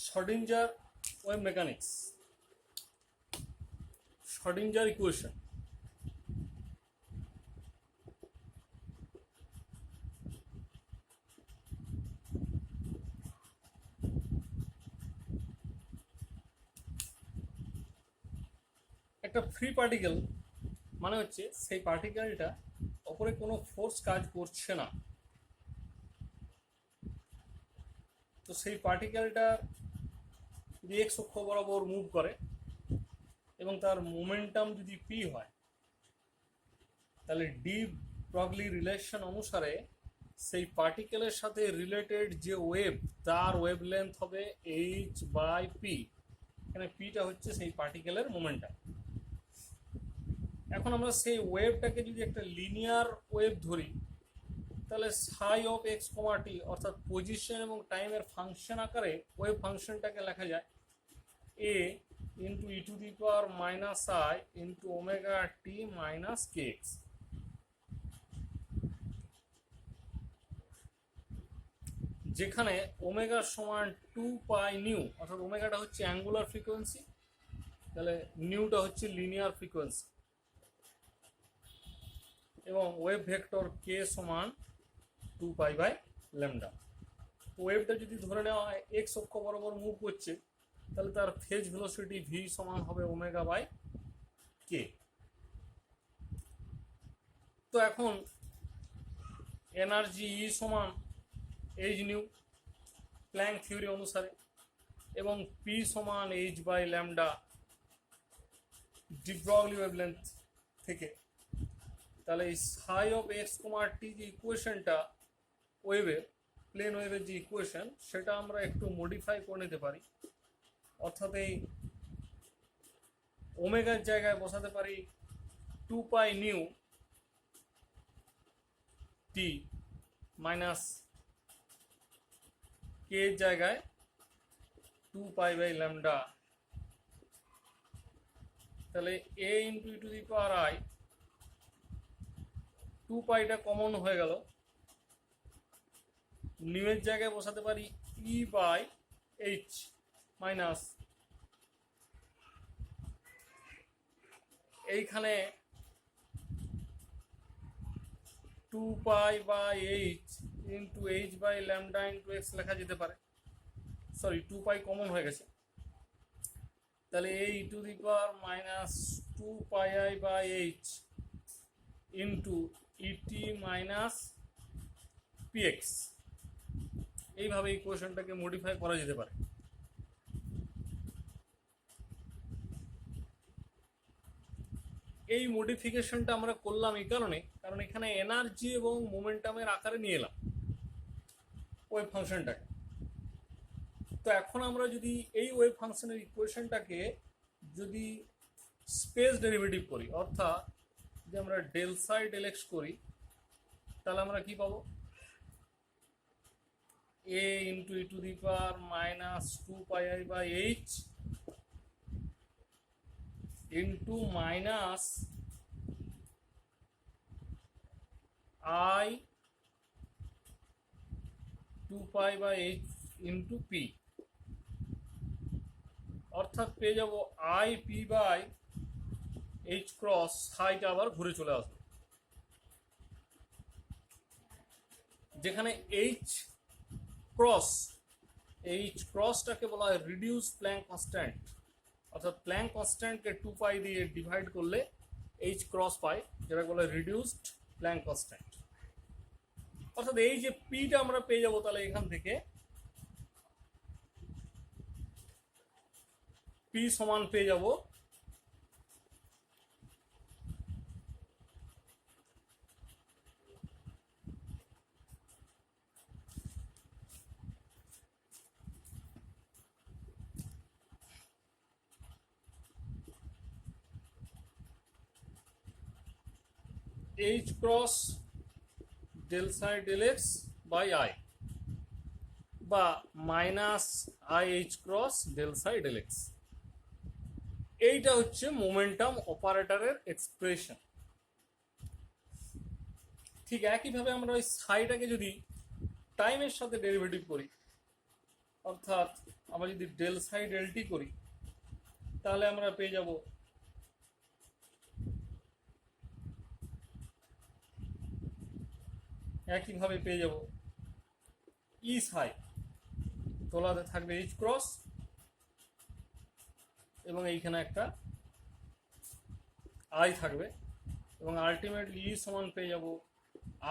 Schrodinger wave mechanics, Schrodinger equation. একটা free particle মানে হচ্ছে সেই পার্টিকেলটা ওপরে কোনো ফোর্স কাজ করছে না, তো সেই পার্টিকেলটা যদি এক্স অক্ষ বরাবর মুভ করে এবং তার মোমেন্টাম যদি পি হয়, তাহলে ডি ব্রগলি রিলেশন অনুসারে সেই পার্টিকেলের সাথে রিলেটেড যে ওয়েভ, তার ওয়েভ লেন্থ হবে এইচ বাই পি। এখানে পিটা হচ্ছে সেই পার্টিকেলের মোমেন্টাম। এখন আমরা সেই ওয়েভটাকে যদি একটা লিনিয়ার ওয়েভ ধরি, তাহলে সাই অফ এক্স কমা টি অর্থাৎ পজিশন এবং টাইমের ফাংশন আকারে ওয়েভ ফাংশনটাকে লেখা যায় a into e to the power minus i into omega t minus k x. যেখানে ওমেগা সমান 2 পাই নিউ, অর্থাৎ ওমেগাটা হচ্ছে অ্যাঙ্গুলার ফ্রিকোয়েন্সি, তাহলে নিউটা হচ্ছে লিনিয়ার ফ্রিকোয়েন্সি, এবং ওয়েভ ভেক্টর কে সমান 2 পাই বাই ল্যামডা। ওয়েভটা যদি ধরে নেওয়া হয় এক্স অক্ষ বরাবর মুভ করছে, তাহলে তার ফেজ ভেলোসিটি ভি সমান হবে ওমেগা বাই কে। তো এখন এনার্জি ই সমান এইচ নিউ প্ল্যাঙ্ক থিওরি অনুসারে, এবং পি সমান H by lambda de Broglie wavelength থেকে। তাহলে এই সাই অফ এক্স কমার টি যে ইকুয়েশনটা ওয়েভের, প্লেন ওয়েভের যে ইকুয়েশন, সেটা আমরা একটু মডিফাই করে নিতে পারি। অর্থাৎ এই ওমেগার জায়গায় বসাতে পারি 2 পাই নিউ টি মাইনাস কে এর জায়গায় 2 পাই বাই ল্যামডা। তাহলে a into e to the power i, 2 পাইটা কমন হয়ে গেল, নিউয়ের জায়গায় বসাতে পারি ই বাই এইচ মাইনাস, এইখানে 2 pi by H into H by lambda into X লেখা যেতে পারে। সরি, 2 পাই কমন হয়ে গেছে, তাহলে a e to the power minus 2 pi i by H into e t minus p x. এইভাবে ইকুয়েশনটাকে মডিফাই করা যেতে পারে। এই মডিফিকেশনটা আমরা করলাম এই কারণে, কারণ এখানে এনার্জি এবং মোমেন্টামের আকারে নিয়ে এলাম ওয়েভ ফাংশনটাকে। তো এখন আমরা যদি এই ওয়েভ ফাংশনের ইকুয়েশনটাকে যদি স্পেস ডেরিভেটিভ করি, অর্থাৎ যদি আমরা ডেল সাই ডেল এক্স করি, তাহলে আমরা কি পাবো? A into e to the power minus 2 pi i by H into minus i 2 pi by H into p, অর্থাৎ পেয়ে যাব i p by h cross, সাইটা আবার ঘুরে চলে আসবে, যেখানে এইচ ক্রসটাকে বলা হয় রিডিউস প্ল্যাঙ্ক কনস্ট্যান্ট। অর্থাৎ প্ল্যাঙ্ক কনস্ট্যান্টকে 2 পাই দিয়ে ডিভাইড করলে এইচ ক্রস পাই, যেটা বলা হয় রিডিউসড প্ল্যাঙ্ক কনস্ট্যান্ট। অর্থাৎ এই যে পিটা আমরা পেয়ে যাবো, তাহলে এখান থেকে পি সমান পেয়ে যাব h cross del psi del x by i, বা minus i H cross del psi del x. এইটা হচ্ছে মোমেন্টাম অপারেটরের এক্সপ্রেশন। ঠিক একইভাবে আমরা ওই সাইটাকে যদি টাইমের সাথে ডেরিভেটিভ করি, অর্থাৎ আমরা যদি ডেল সাই ডেল টি করি তাহলে আমরা পেয়ে যাব একইভাবে পেয়ে যাব ই সাই, তোলাতে থাকবে এইচ ক্রস এবং এইখানে একটা আই থাকবে এবং আলটিমেটলি ই সমান পেয়ে যাব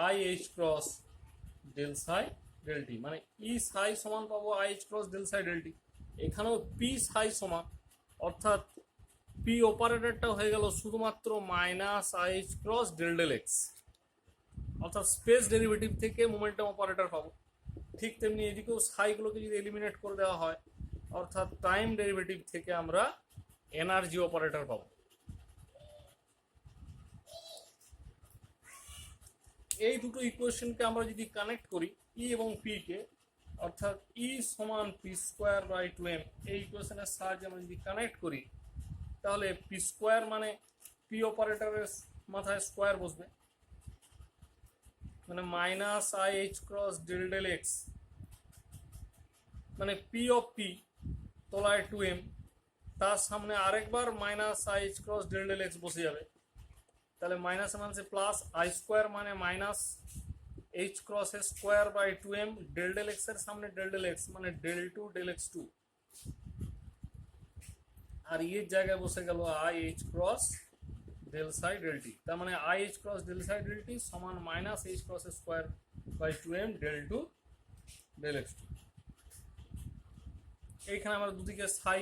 i H cross del psi del T, মানে ই সাই সমান পাবো i H cross del psi del T. এখানেও পি সাই সমান, অর্থাৎ পি অপারেটরটা হয়ে গেল শুধুমাত্র minus i H cross del del X, অর্থাৎ স্পেস ডেরিভেটিভ থেকে মোমেন্টাম অপারেটর পাবো। ঠিক তেমনি এদিকেও সাইগুলোকে যদি এলিমিনেট করে দেওয়া হয় অর্থাৎ টাইম ডেরিভেটিভ থেকে আমরা এনার্জি অপারেটর পাবো। এই দুটো ইকুয়েশনকে আমরা যদি কানেক্ট করি ই এবং পি কে, অর্থাৎ ই সমান পি স্কোয়ার বাই 2m, এই ইকুয়েশনের সাহায্যে আমরা যদি কানেক্ট করি তাহলে পি স্কোয়ার মানে পি অপারেটরের মাথায় স্কোয়ার বসবে, মানে minus i H cross del del x, মানে পি অফ পি তলায় 2m, তার সামনে আরেকবার minus i H cross del del x বসে যাবে। তাহলে মাইনাস মানে প্লাস আই স্কোয়ার মানে minus H cross square by 2m, del del x এর সামনে ডেল ডেল এক্স মানে del two del x two, আর এর জায়গায় বসে গেল i H cross del psi del t, তার মানে I H cross del psi del t সমান minus H cross square by 2m del two del x two. এইখানে আমরা দুদিকে সাই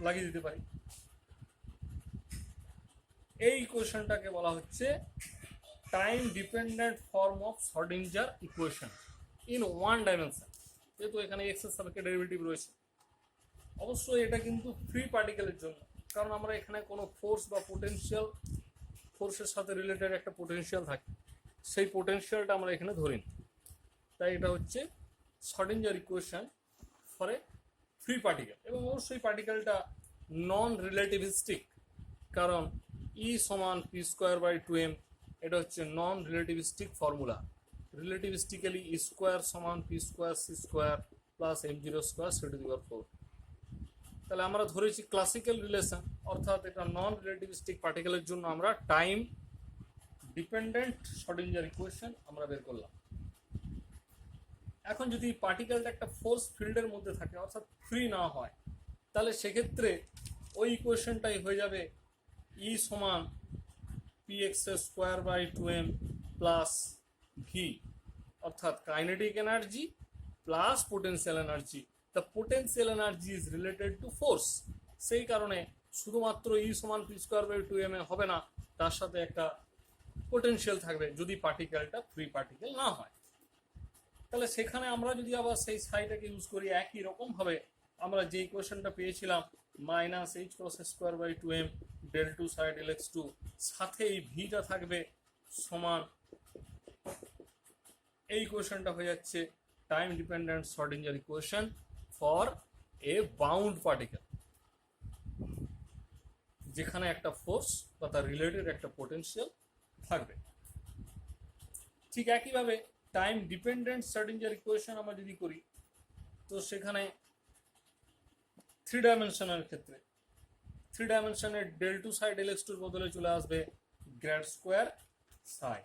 লাগিয়ে দিতে পারি। এই ইকুয়েশনটাকে বলা হচ্ছে time dependent form of Schrodinger equation in one dimension. যেহেতু এখানে এক্স এর সাপেক্ষে ডেরিভেটিভ রয়েছে, অবশ্যই এটা কিন্তু ফ্রি পার্টিকেলের জন্য, কারণ আমরা এখানে কোনো ফোর্স বা পোটেনশিয়াল, ফোর্সের সাথে রিলেটেড একটা পোটেনশিয়াল থাকে, সেই পোটেনশিয়ালটা আমরা এখানে ধরি না। তাই এটা হচ্ছে Schrodinger equation for A free particle, এবং অবশ্যই পার্টিকেলটা নন রিলেটিভিস্টিক, কারণ ই সমান পি স্কোয়ার বাই 2m, এটা হচ্ছে non relativistic formula. Relativistically e square সমান p square c square plus m0 square c to the power 4। তাহলে আমরা ধরেছি ক্লাসিক্যাল রিলেশন, অর্থাৎ এটা নন রিলেটিভিস্টিক পার্টিকেলের জন্য আমরা টাইম ডিপেন্ডেন্ট শ্রোডিঞ্জার ইকুয়েশন আমরা বের করলাম। এখন যদি পার্টিকেলটা একটা ফোর্স ফিল্ডের মধ্যে থাকে অর্থাৎ ফ্রি না হয়, তাহলে সেক্ষেত্রে ওই ইকুয়েশনটাই হয়ে যাবে ই সমান p x square by 2m plus v, অর্থাৎ kinetic energy plus potential energy. The potential energy is related to force, সেই কারণে শুধুমাত্র ই সমান পি স্কোয়ার বাই 2m হবে না, তার সাথে একটা পোটেনশিয়াল থাকবে যদি পার্টিকেলটা ফ্রি পার্টিকেল না হয়। তাহলে সেখানে আমরা যদি আবার সেই সাইটাকে ইউজ করি একই রকমভাবে, আমরা যে ইকুয়েশনটা পেয়েছিলাম minus H cross square by 2m del two psi del x two, সাথে এই ভিটা থাকবে সমান, এই ইকুয়েশনটা হয়ে যাচ্ছে time dependent Schrodinger equation for a bound particle, যেখানে একটা ফোর্স বা তার রিলেটেড একটা পোটেনশিয়াল থাকবে। ঠিক একইভাবে টাইম ডিপেন্ডেন্ট শ্রোডিঞ্জার ইকুয়েশন আমরা যদি করি, তো সেখানে থ্রি ডাইমেনশনের ক্ষেত্রে থ্রি ডাইমেনশনের del two psi del x টুর বদলে চলে আসবে গ্র্যাড স্কোয়ার সাই।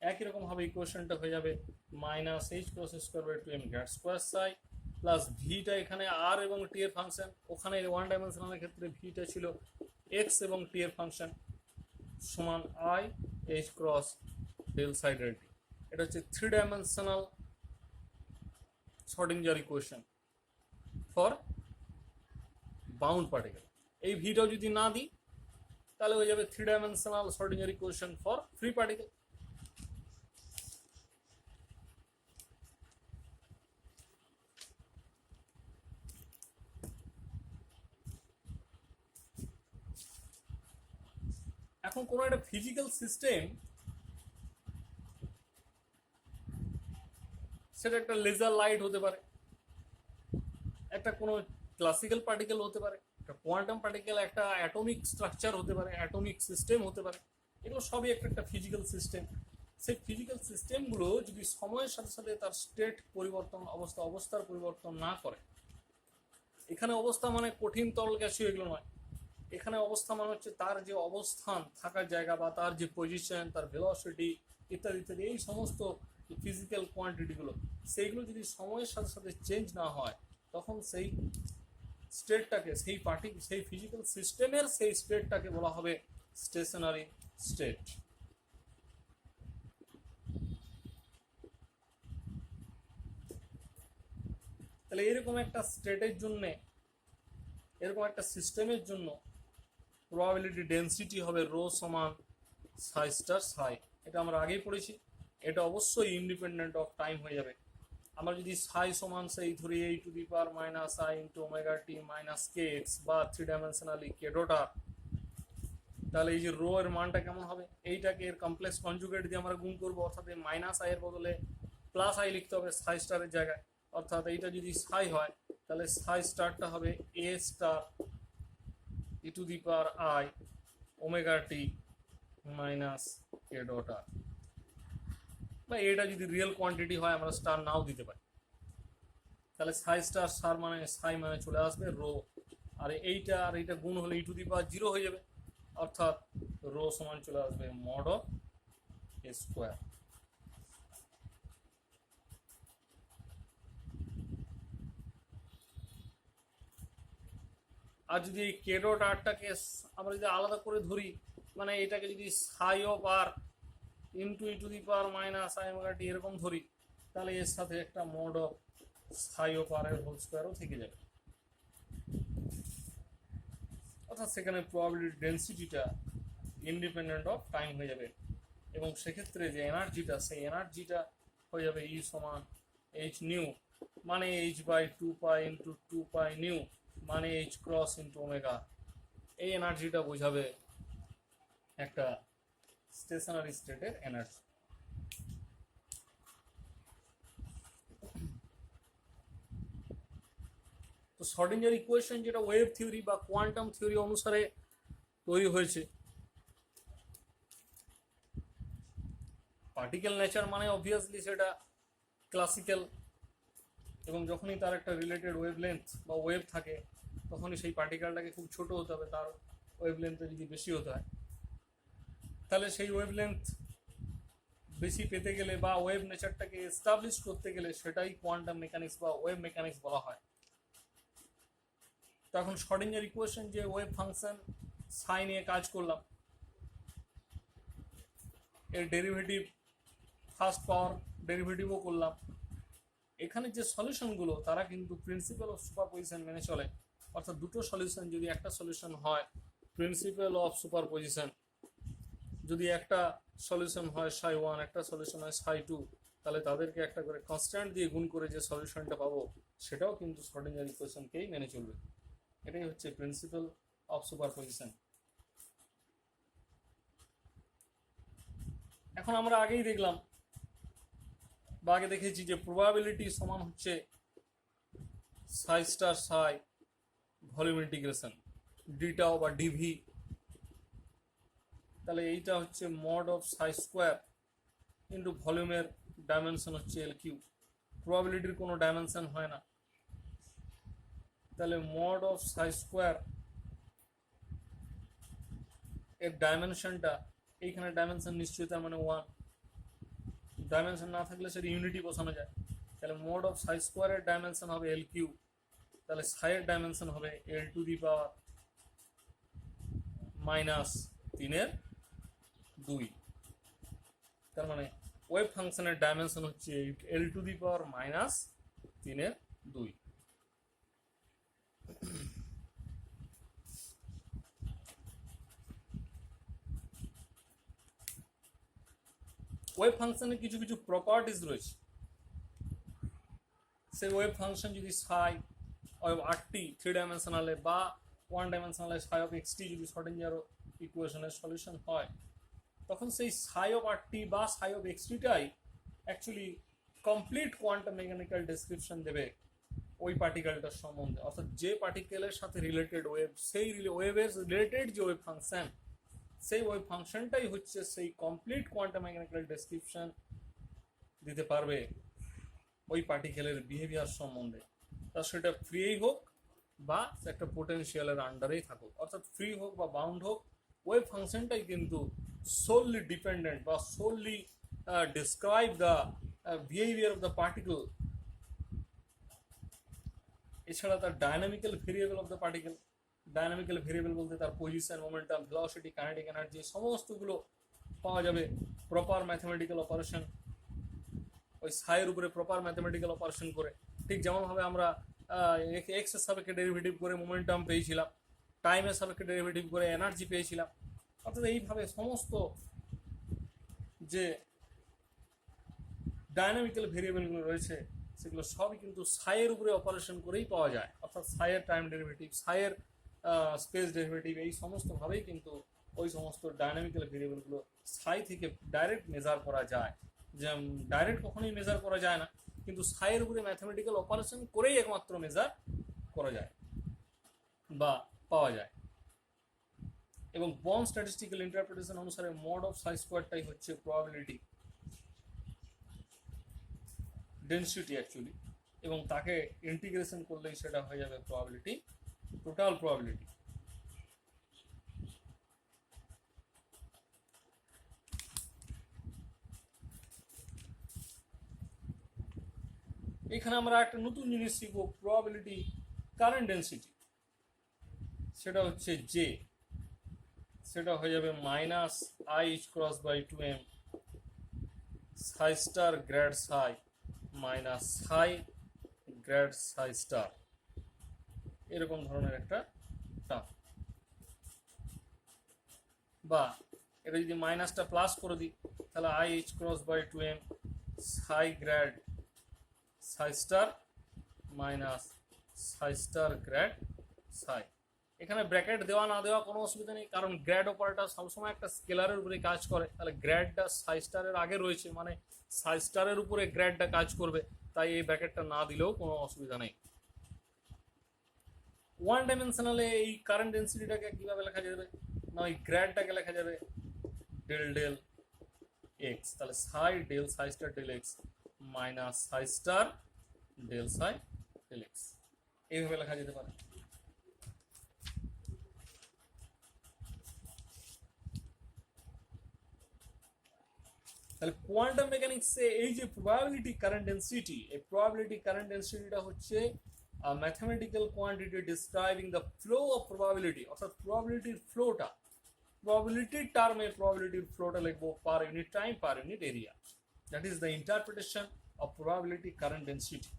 একই রকমভাবে ইকুয়েশনটা হয়ে যাবে minus H cross square by 2m grad square psi plus ভিটা এখানে আর এবং টি এর ফাংশন, ওখানে ওয়ান ডাইমেনশনাল ক্ষেত্রে ভিটা ছিল এক্স এবং টি এর ফাংশন, সমান i H cross del psi del T. এটা হচ্ছে three dimensional Schrodinger equation for bound particle. এই ভিটাও যদি না দিই তাহলে হয়ে যাবে three dimensional Schrodinger equation for free particle. এখন কোনো একটা ফিজিক্যাল সিস্টেম, সেটা একটা লেজার লাইট হতে পারে, একটা কোনো ক্লাসিক্যাল পার্টিকেল হতে পারে, একটা কোয়ান্টাম পার্টিকেল, একটা অ্যাটমিক স্ট্রাকচার হতে পারে, অ্যাটমিক সিস্টেম হতে পারে, এগুলো সবই একটা ফিজিক্যাল সিস্টেম। সেই ফিজিক্যাল সিস্টেমগুলো যদি সময়ের সাথে সাথে তার স্টেট পরিবর্তন, অবস্থার পরিবর্তন না করে, এখানে অবস্থা মানে কঠিন তরল গ্যাসীয় এগুলো নয়, এখানে অবস্থা মানে হচ্ছে তার যে অবস্থান থাকার জায়গা বা তার যে পজিশন, তার ভেলোসিটি ইত্যাদি ইত্যাদি, এই সমস্ত ফিজিক্যাল কোয়ান্টিটিগুলো, সেইগুলো যদি সময়ের সাথে সাথে চেঞ্জ না হয় তখন সেই স্টেটটাকে, সেই ফিজিক্যাল সিস্টেমের সেই স্টেটটাকে বলা হবে স্টেশনারি স্টেট। তাহলে এরকম একটা স্টেটের জন্য, এরকম একটা সিস্টেমের জন্য প্রবাবিলিটি ডেন্সিটি হবে রো সমান সাই স্টার সাই। এটা আমরা আগেই পড়েছি। এটা অবশ্যই ইন্ডিপেন্ডেন্ট অফ টাইম হয়ে যাবে। আমরা যদি সাই সমান সেই ধরি এই two the power minus i into omega t minus k x বা থ্রি ডাইমেনশনালি কে ডট আর, তাহলে এই যে রো এর মানটা কেমন হবে, এইটাকে এর কমপ্লেক্স কনজুগেট দিয়ে আমরা গুণ করবো, অর্থাৎ এই মাইনাস আই এর বদলে প্লাস আই লিখতে হবে সাই স্টারের জায়গায়। অর্থাৎ এইটা যদি সাই হয় তাহলে সাই স্টারটা হবে a star e to the power i omega t minus k dot r, বা এটা যদি রিয়েল কোয়ান্টিটি হয় আমরা স্টার নাও দিতে পারি। তাহলে সাই স্টার সার মানে সাই মানে চলে আসবে রো, আর এইটা আর এইটা গুণ হলে ই টু দি পাওয়ার জিরো হয়ে যাবে, অর্থাৎ রো সমান চলে আসবে মড অফ এ স্কোয়ার। আর যদি এই কে ডট আরটাকে আমরা যদি আলাদা করে ধরি, মানে এটাকে যদি psi of r into e to the power minus i omega t এরকম ধরি, তাহলে এর সাথে একটা mod of psi of r এর হোল স্কোয়ারও থেকে যাবে। অর্থাৎ সেখানে প্রবাবিলিটি ডেন্সিটিটা ইন্ডিপেন্ডেন্ট অফ টাইম হয়ে যাবে, এবং সেক্ষেত্রে যে এনার্জিটা, সেই এনার্জিটা হয়ে যাবে ই সমান এইচ নিউ, মানে H by two pi into two pi nu, মানে এইচ ক্রস ইন্টু ওমেগা। এই এনার্জিটা বোঝাবে একটা স্টেশনারি স্টেটের এনার্জি। তো শ্রোডিঞ্জার ইকুয়েশন যেটা ওয়েভ থিওরি বা কোয়ান্টাম থিওরি অনুসারে তৈরি হয়েছে, পার্টিকেল নেচার মানে অবভিয়াসলি সেটা ক্লাসিক্যাল, এবং যখনই তার একটা রিলেটেড ওয়েভ লেন্থ বা ওয়েভ থাকে তখনই সেই পার্টিকেলটাকে খুব ছোট হতে হবে, তার ওয়েভ লেন্থে যদি বেশি হতে হয়। তাহলে সেই ওয়েভ লেন্থ বেশি পেতে গেলে বা ওয়েভ নেচারটাকে এস্টাবলিশ করতে গেলে সেটাই কোয়ান্টাম মেকানিক্স বা ওয়েভ মেকানিক্স বলা হয়। তো এখন শ্রোডিঞ্জার ইকুয়েশন যে ওয়েভ ফাংশন সাই নিয়ে কাজ করলাম, এর ডেরিভেটিভ ফার্স্ট পাওয়ার ডেরিভেটিভও করলাম, এখানে যে সলিউশনগুলো তারা কিন্তু প্রিন্সিপাল অফ সুপারপজিশন মেনে চলে। অর্থাৎ দুটো সলিউশন যদি একটা সলিউশন হয় প্রিন্সিপাল অফ সুপারপজিশন, যদি একটা সলিউশন হয় সাই ওয়ান, একটা সলিউশন হয় সাই টু, তাহলে তাদেরকে একটা করে কনস্ট্যান্ট দিয়ে গুণ করে যে সলিউশনটা পাবো সেটাও কিন্তু শ্রোডিঞ্জার ইকুয়েশনকেই মেনে চলবে। এটাই হচ্ছে প্রিন্সিপাল অফ সুপারপজিশন। এখন আমরা আগেই দেখলাম বা আগে দেখেছি যে প্রবাবিলিটি সমান হচ্ছে সাই স্টার সাই ভলিউম ইন্টিগ্রেশন ডিটাও বা ডিভি। তাহলে এইটা হচ্ছে mod of Sai square into ভলিউমের ডাইমেনশন হচ্ছে এল কিউ। প্রবাবিলিটির কোনো ডাইমেনশন হয় না, তাহলে মড অফ সাই স্কোয়ার এর ডাইমেনশনটা, এইখানে ডাইমেনশন নিশ্চয়ই তার মানে ওয়ান, ডাইমেনশন না থাকলে সেটা ইউনিটি বসানো যায়। তাহলে মোড অফ সাই স্কোয়ারের ডাইমেনশন হবে এল কিউ, তাহলে সাইয়ের ডাইমেনশন হবে এল টু দি পাওয়ার মাইনাস 3/2। তার মানে ওয়েভ ফাংশনের ডাইমেনশন হচ্ছে L to the power minus 3/2। Wave ফাংশনের কিছু কিছু প্রপার্টিজ রয়েছে। সেই ওয়েভ ফাংশন যদি সাই অফ আরটি থ্রি ডাইমেনশনালে বা ওয়ান ডাইমেনশনালে সাই অফ এক্সটি যদি শ্রোডিঞ্জার ইকুয়েশনের সলিউশন হয়, তখন সেই সাই অফ আরটি বা সাই অফ এক্সটিটাই actually complete quantum mechanical description দেবে ওই পার্টিকেলটার সম্বন্ধে। অর্থাৎ যে পার্টিকেলের সাথে রিলেটেড ওয়েভ, সেই ওয়েভের রিলেটেড যে ওয়েভ ফাংশন, সেই ওয়েভ ফাংশনটাই হচ্ছে সেই কমপ্লিট কোয়ান্টাম মেকানিক্যাল ডেসক্রিপশন দিতে পারবে ওই পার্টিকেলের বিহেভিয়ার সম্বন্ধে। তা সেটা ফ্রিই হোক বা একটা পোটেনশিয়ালের আন্ডারেই থাকুক, অর্থাৎ ফ্রি হোক বা বাউন্ড হোক, ওয়েভ ফাংশনটাই কিন্তু solely dependent বা solely describe the behavior of the particle, এছাড়া তার dynamical variable of the particle, dynamical variable বলতে তার position, momentum, velocity, kinetic energy সমস্তগুলো পাওয়া যাবে প্রপার ম্যাথমেটিক্যাল অপারেশন, ওই সাইয়ের উপরে প্রপার ম্যাথমেটিক্যাল অপারেশন করে। ঠিক যেমনভাবে আমরা এক্স এর সাপেক্ষে ডেরিভেটিভ করে মোমেন্টাম পেয়েছিলাম, টাইমের সাপেক্ষে ডেরিভেটিভ করে এনার্জি পেয়েছিলাম, অর্থাৎ এইভাবে সমস্ত যে ডাইনামিক্যাল ভেরিয়েবলগুলো রয়েছে সেগুলো সবই কিন্তু সাইয়ের উপরে অপারেশন করেই পাওয়া যায়, অর্থাৎ সাইয়ের টাইম ডেরিভেটিভ, সাইয়ের স্পেস ডেরিভেটিভ, এই সমস্তভাবেই কিন্তু ওই সমস্ত ডাইনামিক্যাল ভেরিয়েবলগুলো সাই থেকে ডাইরেক্ট মেজার করা যায়। যে ডাইরেক্ট কখনোই মেজার করা যায় না, কিন্তু সাইয়ের উপরে ম্যাথমেটিক্যাল অপারেশন করেই একমাত্র মেজার করা যায় বা পাওয়া যায়। এবং বর্ন স্ট্যাটিস্টিক্যাল ইন্টারপ্রিটেশন অনুসারে মড অফ সাই স্কোয়ারটাই হচ্ছে প্রবাবিলিটি ডেন্সিটি অ্যাকচুয়ালি, এবং তাকে ইন্টিগ্রেশন করলেই সেটা হয়ে যাবে প্রবাবিলিটি, টোটাল প্রবাবিলিটি। এখানে আমরা একটা নতুন জিনিস শিখবো, প্রবাবিলিটি কারেন্ট ডেন্সিটি, সেটা হচ্ছে জে, সেটা হয়ে যাবে minus I cross by 2m psi star grad psi minus psi grad psi star, এরকম ধরনের একটা টার্ম। বা এটা যদি মাইনাসটা প্লাস করে দিই তাহলে I cross by 2m Sai grad psi star minus psi star grad সাই। এখানে ব্র্যাকেট দেওয়া না দেওয়া কোনো অসুবিধা নেই, কারণ গ্র্যাড অপারেটর সবসময় একটা স্কেলারের উপরে কাজ করে, তাহলে গ্র্যাডটা সাই স্টারের আগে রয়েছে মানে সাই স্টারের উপরে গ্র্যাডটা কাজ করবে, তাই এই ব্র্যাকেটটা না দিলেও কোনো অসুবিধা নেই। ওয়ান ডাইমেনশনালে এই কারেন্ট ডেন্সিটিটাকে কীভাবে লেখা যাবে না, ওই গ্র্যাডটাকে লেখা যাবে ডেল ডেল এক্স, তাহলে psi del psi star del x minus psi star del psi del x, এইভাবে লেখা যেতে পারে। তাহলে কোয়ান্টাম মেকানিক্সে এই যে প্রবাবিলিটি কারেন্ট ডেন্সিটি, এই প্রবাবিলিটি কারেন্ট ডেন্সিটিটা হচ্ছে mathematical quantity describing the flow of probability, অর্থাৎ প্রবাবিলিটির ফ্লোটা, প্রবাবিলিটির টার্মে প্রবাবিলিটির ফ্লোটা লিখবো per unit time per unit area, that is the interpretation of probability current density.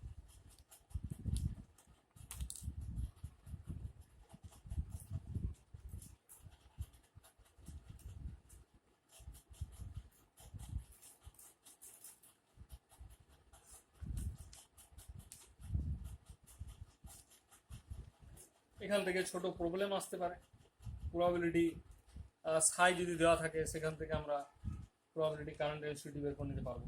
এখান থেকে ছোট প্রবলেম আসতে পারে, প্রবাবিলিটি সাই যদি দেওয়া থাকে সেখান থেকে আমরা প্রবাবিলিটি কারেন্ট ডেন্সিটি বের করে নিতে পারবো।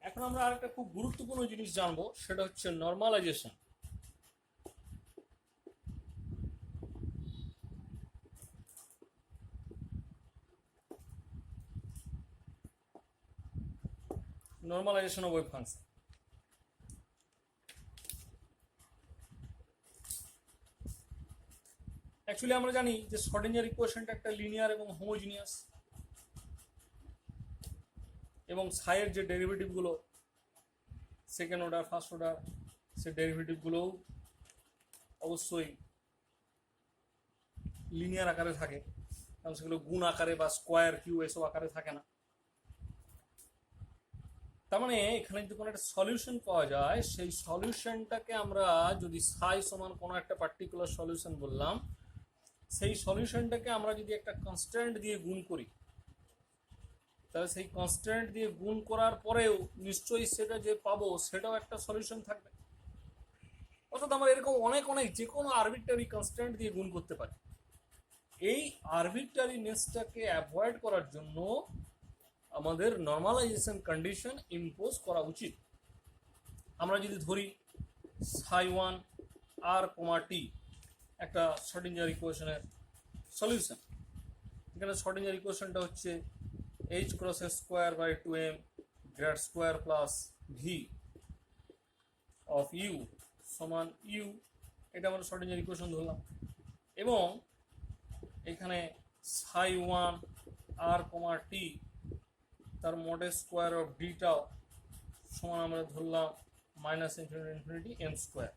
এখন আমরা আরেকটা খুব গুরুত্বপূর্ণ জিনিস জানবো, সেটা হচ্ছে normalization. Normalization of wave function. Actually আমরা জানি যে শ্রোডিঞ্জার ইকুয়েশনটা একটা লিনিয়ার এবং হোমোজিনিয়াস, এবং সাইয়ের যে ডেরিভেটিভগুলো সেকেন্ড অর্ডার ফার্স্ট অর্ডার, সে ডেরিভেটিভগুলোও অবশ্যই লিনিয়ার আকারে থাকে, কারণ সেগুলো গুণ আকারে বা স্কোয়ার কিউ এসব আকারে থাকে না। তার মানে এখানে যদি কোনো একটা সলিউশন পাওয়া যায়, সেই সলিউশনটাকে আমরা যদি সাই সমান কোনো একটা পার্টিকুলার সলিউশন বললাম, সেই সলিউশনটাকে আমরা যদি একটা কনস্ট্যান্ট দিয়ে গুণ করি, তাহলে সেই কনস্ট্যান্ট দিয়ে গুণ করার পরেও নিশ্চয়ই সেটা যে পাবো সেটাও একটা সলিউশন থাকবে। অর্থাৎ আমরা এরকম অনেক অনেক যে কোনো আরবিট্রারি কনস্ট্যান্ট দিয়ে গুণ করতে পারি। এই আরবিট্রারিনেসটাকে অ্যাভয়েড করার জন্য আমাদের নর্মালাইজেশন কন্ডিশন ইম্পোজ করা উচিত। আমরা যদি ধরি সাই ওয়ান আর কমা টি একটা শর্টিঞ্জার ইকুয়েশনের সলিউশন। এখানে শর্টিঞ্জার ইকুয়েশনটা হচ্ছে h cross square by 2m grad square plus V of u সমান ইউ, এটা আমরা শর্টিঞ্জার ইকুয়েশন ধরলাম। এবং এখানে সাই ওয়ান আর কমা টি তার মডেল স্কোয়ার অফ ডিটাও সমান আমরা ধরলাম minus infinity infinity m square.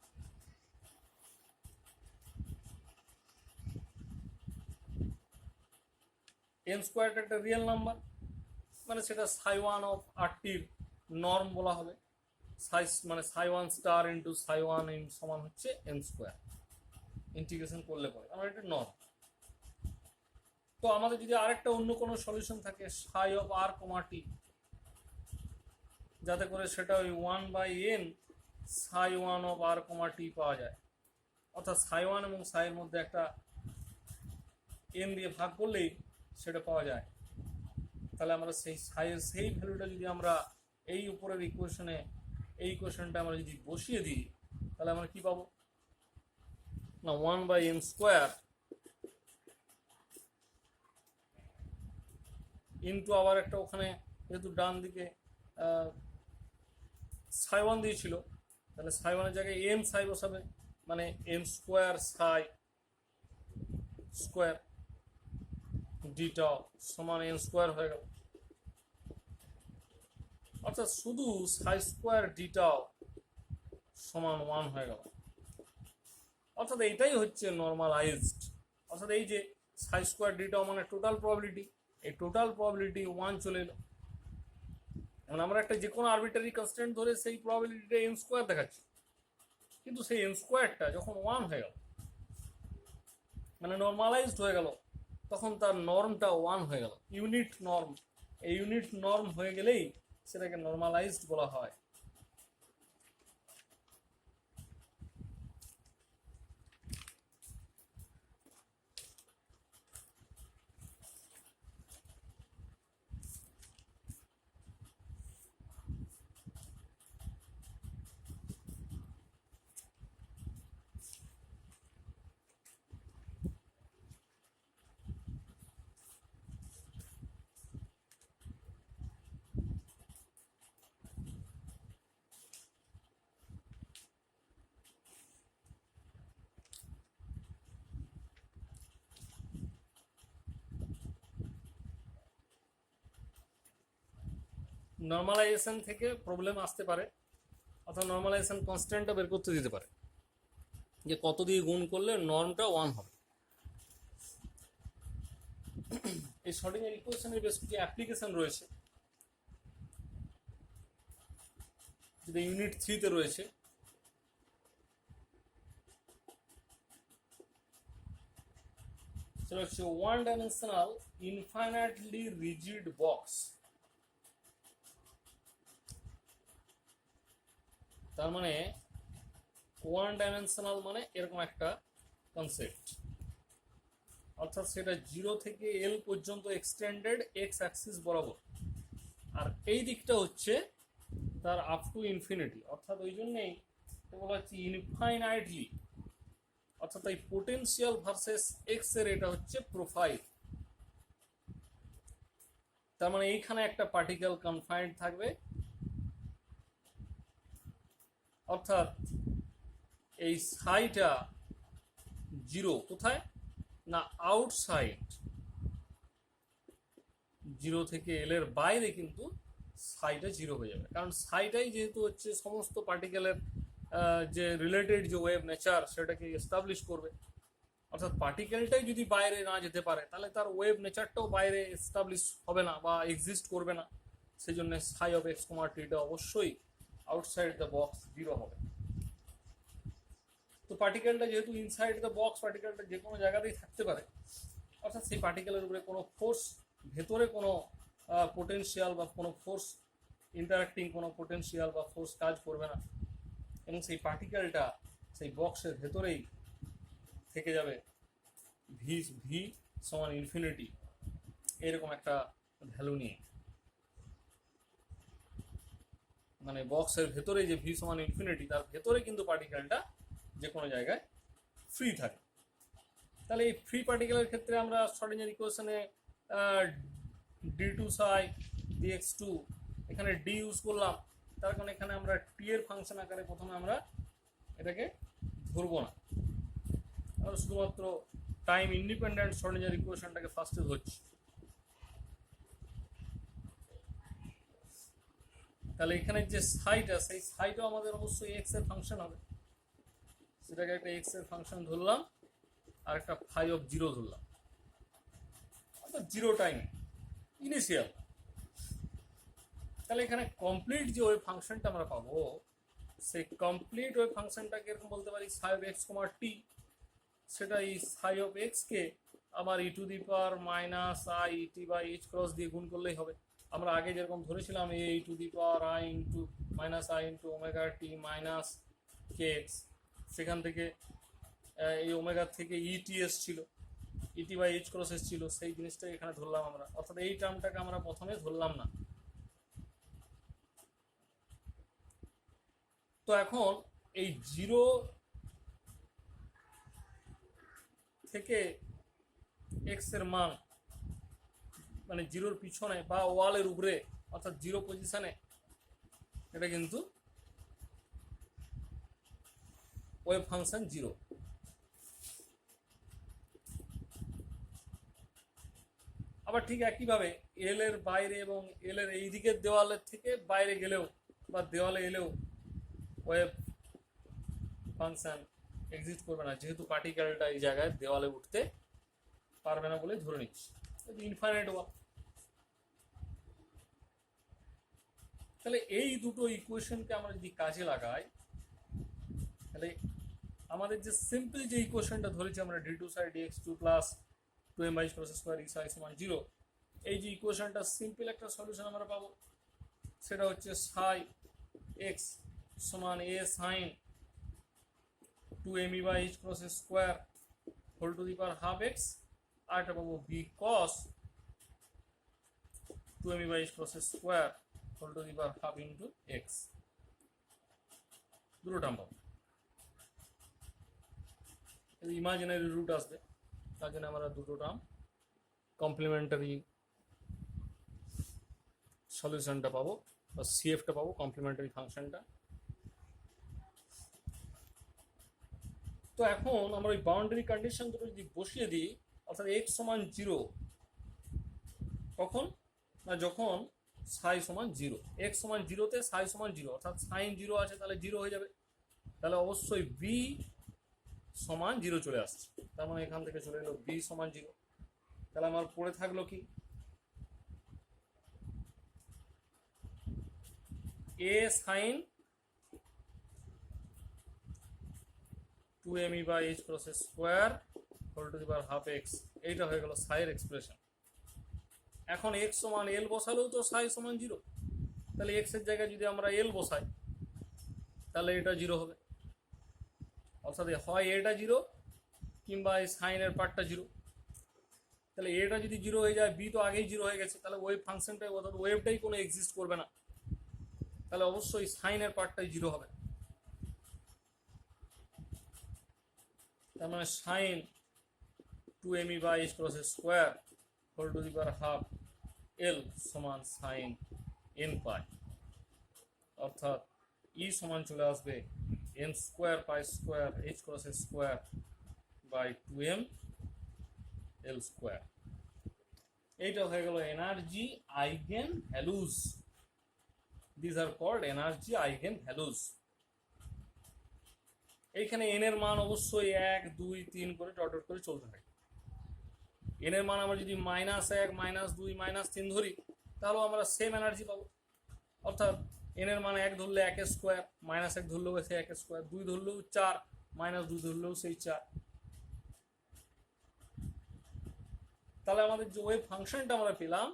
M স্কোয়ারটা একটা রিয়েল নাম্বার, মানে সেটা সাই ওয়ান অফ আর টির নর্ম বলা হবে। সাই মানে সাই one star into Sai one in সমান হচ্ছে এম স্কোয়ার, ইন্টিগ্রেশন করলে পরে আমার এটা নর্ম। তো আমাদের যদি আরেকটা অন্য কোনো সলিউশন থাকে সাই অফ আর কমা টি, যাতে করে সেটা ওই 1/n সাই ওয়ান অফ আর কমা টি পাওয়া যায়, অর্থাৎ সাই ওয়ান এবং সাইয়ের মধ্যে একটা এন দিয়ে ভাগ করলেই সেটা পাওয়া যায়। তাহলে আমরা সেই সাইয়ের সেই ভ্যালুটা যদি আমরা এই উপরের ইকুয়েশনে এই ইকুয়েশনটা আমরা যদি বসিয়ে দিই, তাহলে আমরা কি পাবো না 1/n স্কোয়ার ইন্টু আবার একটা ওখানে যেহেতু ডান দিকে সাই ওয়ান দিয়েছিল, তাহলে সাই ওয়ানের জায়গায় এম সাই বসাবে, মানে এম স্কোয়ার সাই স্কোয়ার ডিটা সমান এন স্কোয়ার হয়ে গেল। অর্থাৎ শুধু সাই স্কোয়ার ডিটা সমান 1 হয়ে গেল। অর্থাৎ এইটাই হচ্ছে নর্মালাইজড। অর্থাৎ এই যে সাই স্কোয়ার ডিটা মানে টোটাল প্রবাবিলিটি, এই টোটাল প্রবাবিলিটি 1 চলে এলো। এখন আমরা একটা যে কোনো আরবিটারি কনস্ট্যান্ট ধরে সেই প্রবাবিলিটিটা এন স্কোয়ার দেখাচ্ছি, কিন্তু সেই এন স্কোয়ারটা যখন 1 হয়ে গেল মানে নর্মালাইজড হয়ে গেল, তখন তার নর্মটা 1 হয়ে গেল, ইউনিট নর্ম। এই ইউনিট নর্ম হয়ে গেলেই সেটাকে নর্মালাইজড বলা হয়। নর্মালাইজেশন থেকে প্রবলেম আসতে পারে, অর্থাৎ নর্মালাইজেশন কনস্ট্যান্টটা বের করতে দিতে পারে যে কত দিয়ে গুণ করলে নর্মটা 1 হবে। এই শর্টিঞ্জার ইকুয়েশনের বেশ কিছু অ্যাপ্লিকেশন রয়েছে, যেটা ইউনিট 3-তে রয়েছে। সেটা হচ্ছে one dimensional infinitely rigid box. তার মানে ওয়ান ডাইমেনশনাল মানে এরকম একটা কনসেপ্ট, অর্থাৎ সেটা 0 থেকে এল পর্যন্ত এক্সটেন্ডেড এক্স অ্যাক্সিস বরাবর, আর এই দিকটা হচ্ছে তার আপ টু ইনফিনিটি। অর্থাৎ ওই জন্যেই বলা হচ্ছে ইনফাইনাইটলি, অর্থাৎ এই পোটেনশিয়াল ভার্সেস এক্স এর এটা হচ্ছে প্রোফাইল। তার মানে এইখানে একটা পার্টিকেল কনফাইন্ড থাকবে, অর্থাৎ এই সাইটা 0 কোথায় না আউটসাইড, 0 থেকে এল এর বাইরে কিন্তু সাইটা 0 হয়ে যাবে, কারণ সাইটাই যেহেতু হচ্ছে সমস্ত পার্টিকেলের যে রিলেটেড যে ওয়েভ নেচার সেটাকে এস্টাবলিশ করবে। অর্থাৎ পার্টিকেলটাই যদি বাইরে না যেতে পারে তাহলে তার ওয়েভ নেচারটাও বাইরে এস্টাবলিশ হবে না বা এক্সিস্ট করবে না। সেই জন্য সাই অফ এক্স কমা টিটা অবশ্যই আউটসাইড দ্য বক্স 0 হবে। তো পার্টিকেলটা যেহেতু ইনসাইড দ্য বক্স, পার্টিকেলটা যে কোনো জায়গাতেই থাকতে পারে, অর্থাৎ সেই পার্টিকেলের উপরে কোনো ফোর্স, ভেতরে কোনো পোটেনশিয়াল বা কোনো ফোর্স ইন্টারাক্টিং কোনো পোটেনশিয়াল বা ফোর্স কাজ করবে না, এবং সেই পার্টিকেলটা সেই বক্সের ভেতরেই থেকে যাবে ভি ভি সমান ইনফিনিটি এরকম একটা ভ্যালু নিয়ে, মানে বক্সের ভেতরে যে ভি সমান ইনফিনিটি তার ভেতরে কিন্তু পার্টিকেলটা যে কোনো জায়গায় ফ্রি থাকে। তাহলে এই ফ্রি পার্টিকেলের ক্ষেত্রে আমরা শ্রোডিঞ্জার ইকুয়েশনে D two psi d x two এখানে ডি ইউজ করলাম, তার কারণে এখানে আমরা টি এর ফাংশন আকারে প্রথমে আমরা এটাকে ধরবো না, আমরা শুধুমাত্র টাইম ইন্ডিপেন্ডেন্ট শ্রোডিঞ্জার ইকুয়েশনটাকে ফার্স্টে ধরছি। তাহলে এখানে যে সাইটা সেই সাইটাও আমাদের অবশ্যই এক্স এর ফাংশন হবে, সেটাকে একটা এক্স এর ফাংশন ধরলাম আর একটা ফাই অফ জিরো ধরলাম, অর্থাৎ জিরো টাইম ইনিশিয়াল। তাহলে এখানে কমপ্লিট যে ওয়েভ ফাংশনটা আমরা পাবো সেই কমপ্লিট ওয়েভ ফাংশনটাকে এরকম বলতে পারি সাই অফ এক্স কমা টি, সেটা এই সাই অফ এক্সকে আমার e to the power minus i t by h cross দিয়ে গুণ করলেই হবে। আমরা আগে যেরকম ধরেছিলাম A to the power i into minus i into omega t minus k x, সেখান থেকে এই ওমেগা থেকে ইটি এসছিল, ইটি বাই এইচ ক্রস এসছিল, সেই জিনিসটাই এখানে ধরলাম আমরা, অর্থাৎ এই টার্মটাকে আমরা প্রথমে ধরলাম না। তো এখন এই জিরো থেকে এক্স এর মান মানে জিরোর পিছনে বা ওয়ালের উপরে অর্থাৎ জিরো পজিশনে এটা কিন্তু ওয়েভ ফাংশন জিরো। আবার ঠিক একইভাবে এল এর বাইরে এবং এল এর এই দিকের দেওয়ালের থেকে বাইরে গেলেও বা দেওয়ালে এলেও ওয়েভ ফাংশন এক্সিস্ট করবে না, যেহেতু পার্টিকেলটা এই জায়গায় দেওয়ালে উঠতে পারবে না বলে ধরে নিচ্ছি, ইনফাইনাইট ওয়াল। তাহলে এই দুটো ইকুয়েশনকে আমরা যদি কাজে লাগাই তাহলে আমাদের যে সিম্পল যে ইকুয়েশনটা ধরেছি আমরা d two psi d x two plus two m by square E psi সমান জিরো, এই যে ইকুয়েশনটা সিম্পল একটা সলিউশন আমরা পাবো, সেটা হচ্ছে সাই এক্স সমান A sine two m E by h cross square whole to the power half x, আর একটা পাবো B cos two m E by h cross square whole to the power half into x, দুটো term পাবো। Imaginary root আসবে, তার জন্য আমরা দুটো টার্ম কমপ্লিমেন্টারি সলিউশনটা পাবো বা সিএফটা পাবো, কমপ্লিমেন্টারি ফাংশনটা। তো এখন আমরা ওই বাউন্ডারি কন্ডিশন দুটো যদি বসিয়ে দিই, অর্থাৎ এক্স সমান জিরো, কখন না যখন সাই সমান জিরো, এক্স সমান জিরোতে সাই সমান জিরো, অর্থাৎ সাইন জিরো আছে তাহলে জিরো হয়ে যাবে, তাহলে অবশ্যই বি সমান জিরো চলে আসছে, তার মানে এখান থেকে চলে এলো বি সমান জিরো। তাহলে আমার পড়ে থাকলো কি A sine two m E by h cross square whole to the power half x, এইটা হয়ে গেল সাইয়ের এক্সপ্রেশন। এখন এক্স সমান এল বসালেও তো সাই সমান জিরো, তাহলে এক্স এর জায়গায় যদি আমরা এল বসাই তাহলে এটা জিরো হবে, অর্থাৎ হয় এটা জিরো কিংবা এই সাইনের পার্টটা জিরো। তাহলে এটা যদি জিরো হয়ে যায়, বি তো আগেই জিরো হয়ে গেছে, তাহলে ওয়েভ ফাংশনটাই অর্থাৎ ওয়েভটাই কোনো এক্সিস্ট করবে না, তাহলে অবশ্যই সাইনের পার্টটাই জিরো হবে। তার মানে sine two m E by h cross square whole to the power half L সমান সাইন এন পাই, অর্থাৎ ই সমান চলে আসবে n square pi square h cross square by two m L square. এইটা হয়ে গেল energy eigen values, this are called energy eigen values. এইখানে n এর মান অবশ্যই 1 2 3 করে ডট ডট করে চলতে থাকে। এন এর মান আমরা যদি -1 -2 -3 ধরি তাহলেও আমরা সেম এনার্জি পাবো, অর্থাৎ এন এর মান 1 ধরলে 1 স্কোয়ার, -1 ধরলেও সেই 1 স্কোয়ার, 2 ধরলেও 4, -2 ধরলেও সেই 4। তাহলে আমাদের যে ওয়েভ ফাংশনটা আমরা পেলাম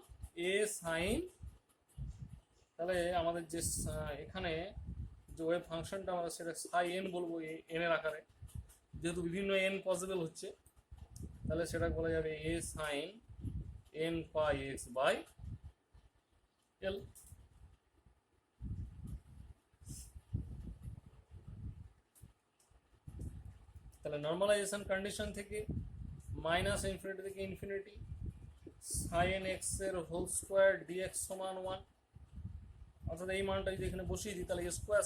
এ সাইন, তাহলে আমাদের যে এখানে যে ওয়েভ ফাংশনটা আমরা সেটা সাই এন বলবো, এন এর আকারে, যেহেতু বিভিন্ন এন পসিবল হচ্ছে, তাহলে সেটা বলা যাবে A sine n pi x by L. তাহলে নর্মালাইজেশন কন্ডিশন থেকে মাইনাস ইনফিনিটি থেকে ইনফিনিটি সাইন এক্স এর হোল স্কোয়ার ডিএক্স সমান 1, অর্থাৎ এই মানটা যদি এখানে বসিয়ে দিই তাহলে A square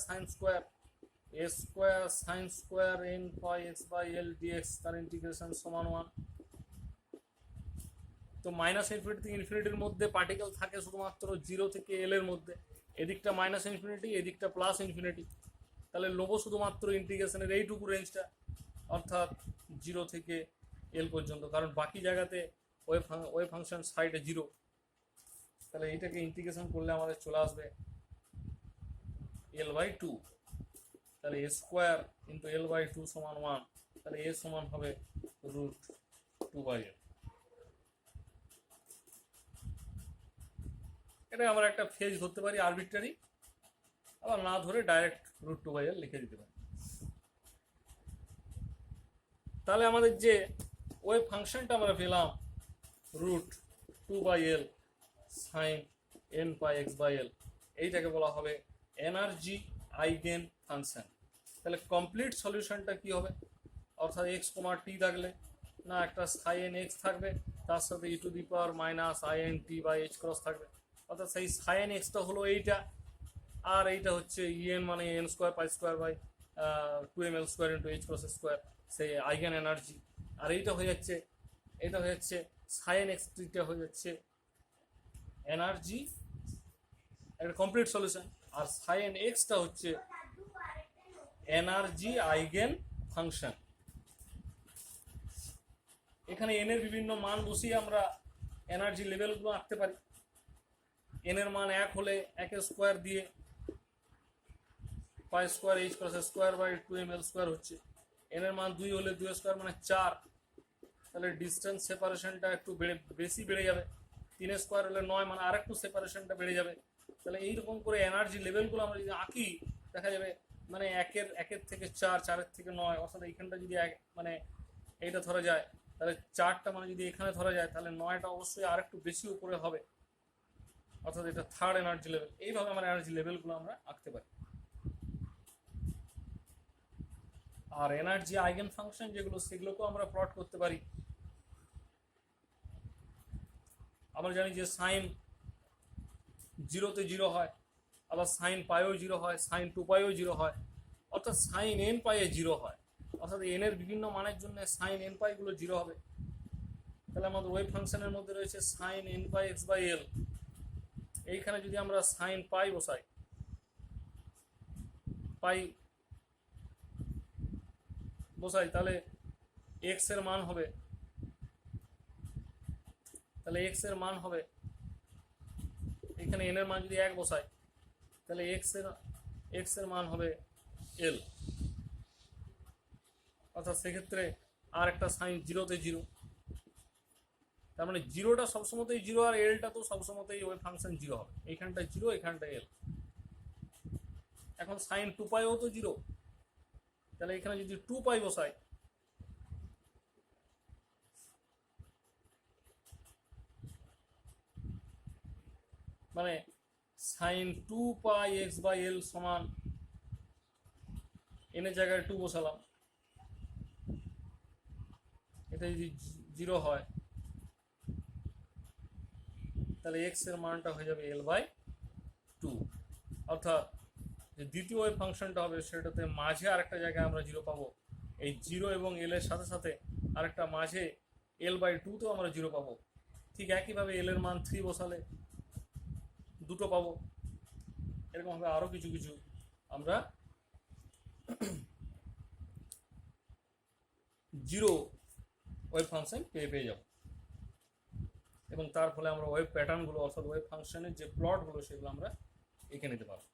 sine square n pi x by L d x, তার ইন্টিগ্রেশন সমান 1। তো মাইনাস ইনফিনিটি থেকে ইনফিনিটির মধ্যে পার্টিকেল থাকে শুধুমাত্র 0 থেকে এল এর মধ্যে, এদিকটা মাইনাস ইনফিনিটি এদিকটা প্লাস ইনফিনিটি, তাহলে লোবো শুধুমাত্র ইন্টিগ্রেশনের এইটুকু রেঞ্জটা, অর্থাৎ 0 থেকে এল পর্যন্ত, কারণ বাকি জায়গাতে ওয়েভ ফাংশন সাইডে 0। তাহলে এইটাকে ইন্টিগ্রেশন করলে আমাদের চলে আসবে L/2, তাহলে এ স্কোয়ার ইন্টু L/2 সমান 1, তাহলে এ সমান হবে √2/l। এটা আমরা একটা ফেজ ধরতে পারি আরবিট্রারি, আবার না ধরে ডাইরেক্ট √2/l লিখে দিতে পারি। তাহলে আমাদের যে ওয়েভ ফাংশনটা আমরা পেলাম √2/l sine n pi x by L, এইটাকে বলা হবে এনার্জি আইগেন ফাংশন। তাহলে কমপ্লিট সলিউশনটা কি হবে, অর্থাৎ এক্স কমা টি থাকলে না একটা সাইন এক্স থাকবে, তার সাথে e to the power minus i n t by h cross থাকবে, অর্থাৎ সেই সাইন এক্সটা হলো এইটা, আর এইটা হচ্ছে ইএন মানে n square pi square by 2ml square into h cross square, সেই আইগেন এনার্জি। আর এইটা হয়ে যাচ্ছে, এটা হয়ে যাচ্ছে সাইন এক্সটা হয়ে যাচ্ছে এনার্জি, একটা কমপ্লিট সলিউশন। আর সাইন এক্সটা হচ্ছে এনার্জি আইগেন ফাংশন। এখানে এন এর বিভিন্ন মান বসিয়ে আমরা এনার্জি লেভেলগুলো আঁকতে পারি। এন এর মান 1 হলে 1 স্কোয়ার দিয়ে pi square h cross square by 2ml square হচ্ছে, এন এর মান 2 হলে 2 স্কোয়ার মানে 4, তাহলে ডিস্টেন্স সেপারেশনটা একটু বেশি বেড়ে যাবে। 3 স্কোয়ার হলে 9 মানে আরেকটু সেপারেশনটা বেড়ে যাবে। তাহলে এইরকম করে এনার্জি লেভেলগুলো আমরা যদি আঁকি দেখা যাবে মানে 1 থেকে 4, 4 থেকে 9, অর্থাৎ এইখানটা যদি মানে এইটা ধরা যায়, তাহলে 4টা মানে যদি এখানে ধরা যায় তাহলে 9টা অবশ্যই আরেকটু বেশি উপরে হবে, অর্থাৎ এটা থার্ড এনার্জি লেভেল। এইভাবে আমরা এনার্জি লেভেলগুলো আমরা আঁকতে পারি। আর এনার্জি আইগেন ফাংশন যেগুলো সেগুলোকেও আমরা প্লট করতে পারি। আমরা জানি যে সাইন 0-তে 0 হয়, আবার সাইন পাইও 0 হয়, সাইন 2পাইও 0 হয়, অর্থাৎ সাইন এন পাইয়ে 0 হয়, অর্থাৎ এন এর বিভিন্ন মানের জন্য সাইন এন পাইগুলো 0 হবে। তাহলে আমাদের ওয়েভ ফাংশনের মধ্যে রয়েছে sine n pi x by L. এইখানে যদি আমরা সাইন পাই বসাই, তাহলে এক্স এর মান হবে, তাহলে এক্স এর মান হবে এখানে এন এর মান যদি 1 বসাই তাহলে এক্স এর মান হবে এল, অর্থাৎ সেক্ষেত্রে আর একটা সাইন 0-তে 0, তার মানে 0টা সবসময়তেই 0 আর এলটা তো সবসময়তেই ওয়েভ ফাংশন 0 হবে, এইখানটায় 0 এখানটায় এল। এখন সাইন 2পাইও তো 0, তাহলে এখানে যদি 2পাই বসাই মানে সাইন 2পাই এক্স বাই এল সমান এনের জায়গায় 2 বসালাম, এটা যদি 0 হয় তাহলে এক্স এর মানটা হয়ে যাবে L/2, অর্থাৎ যে দ্বিতীয় ওয়েভ ফাংশনটা হবে সেটাতে মাঝে আরেকটা জায়গায় আমরা 0 পাবো, এই 0 এবং এল এর সাথে সাথে আরেকটা মাঝে L/2তেও আমরা 0 পাবো। ঠিক একইভাবে এল এর মান 3 বসালে 2টো পাবো। এরকমভাবে আরও কিছু কিছু আমরা 0 ওয়েভ ফাংশন পেয়ে যাব, এবং তার ফলে আমরা ওয়েভ প্যাটার্নগুলো অর্থাৎ ওয়েভ ফাংশনের যে প্লটগুলো সেগুলো আমরা এঁকে নিতে পারবো।